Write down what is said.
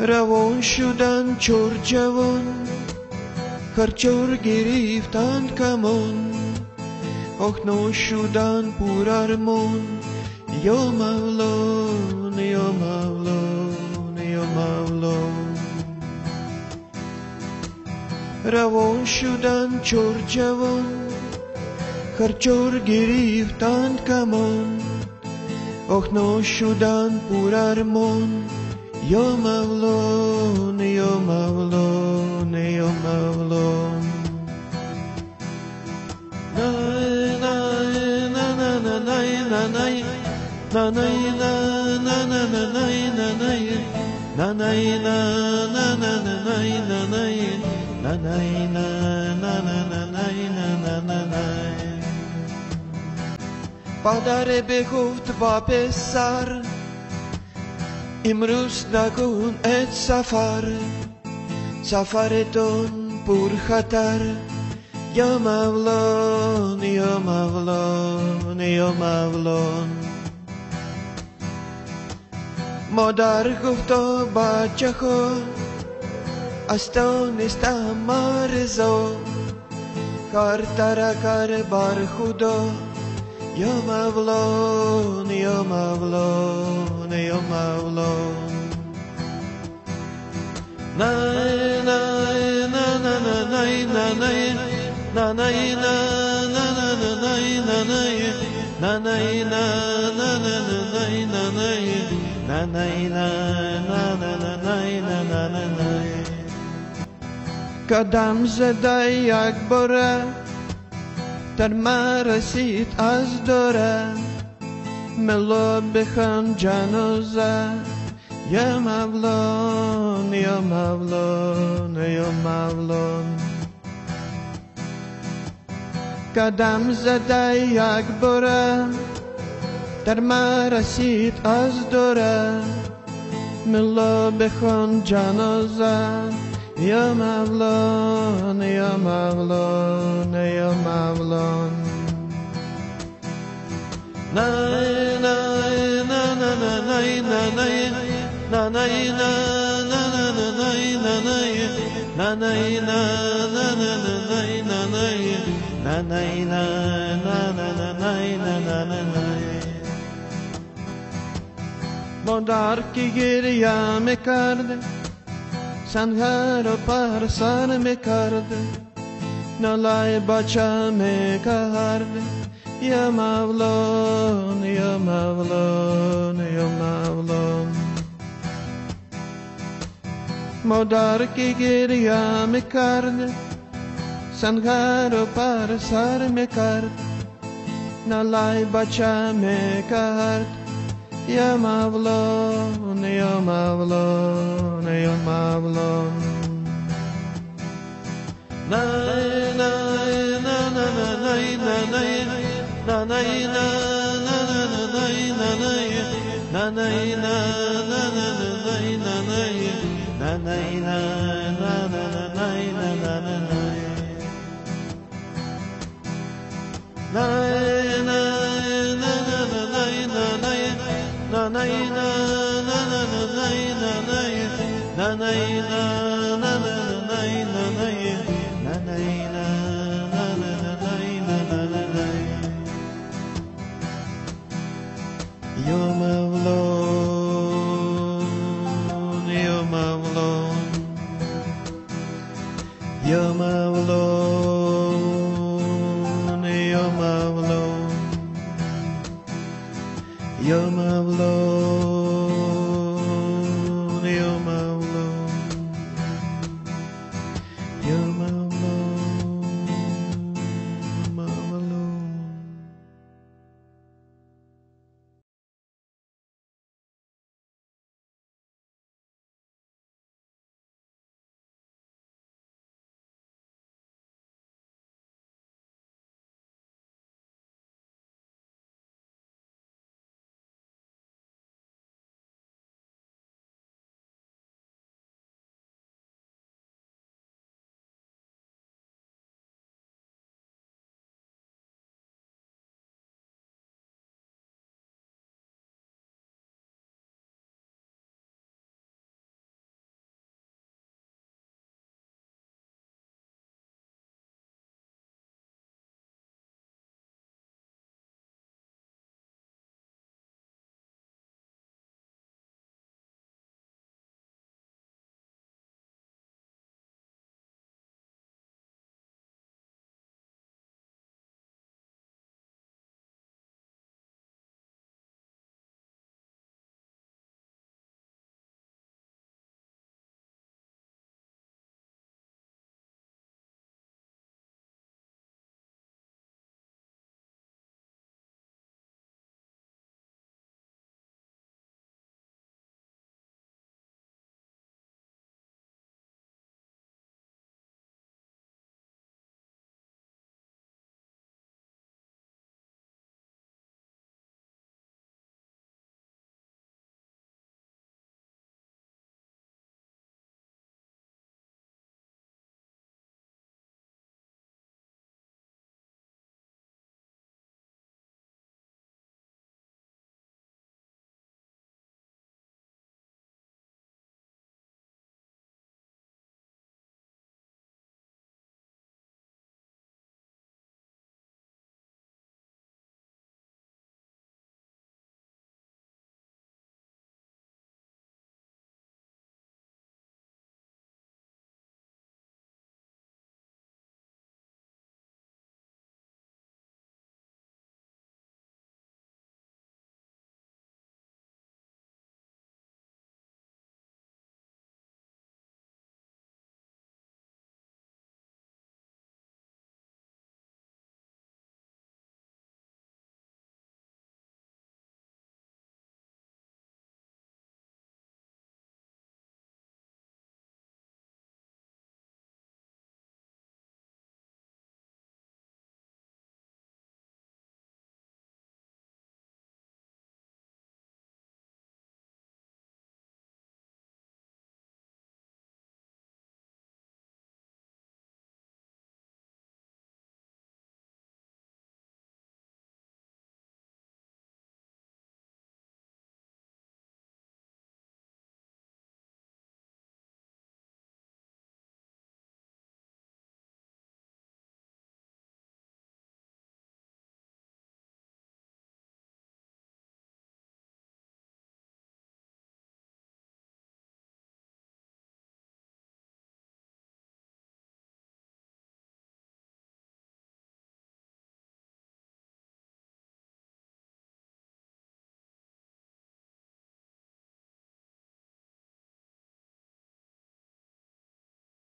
روان شدن چور جوان هر چور گریفتند کمان آخنا شدن پر ارمان یا مولان یا مولان یا مولان روان شدن چور جوان هر چور گریفتند کمان آخنا شدن پر ارمان یا مولان یا مولان یا مولان پدر بگفت با پسر امروز نکن ات سفرتون پر خطر یا مولان یا مولان یا مولان مادر گفتا بچه خود از تو نیستم مرزا کار ترا کار بر خدا یا مولان یا مولان یا مولان نای نای نای نای نای نای نای قدم زده یک باره در ما رسید از دوره ملا بخوان جنازه یا مولان یا مولان یا مولان قدم زده یک باره در ما رسید از دوره ملا بخوان جنازه یا مولان یا مولان یا مولان نای نای نای نای نای مادر که گریه میکرده سنگر و پر سر میکرده نالای بچه میکرده یا مولان یا مولان یا مولان مادر که گریه میکرده سنگر و پر سر میکرد نالای بچه میکرد یا مولان یا مولان یا مولان نای نای نای نای نای Ya Mevla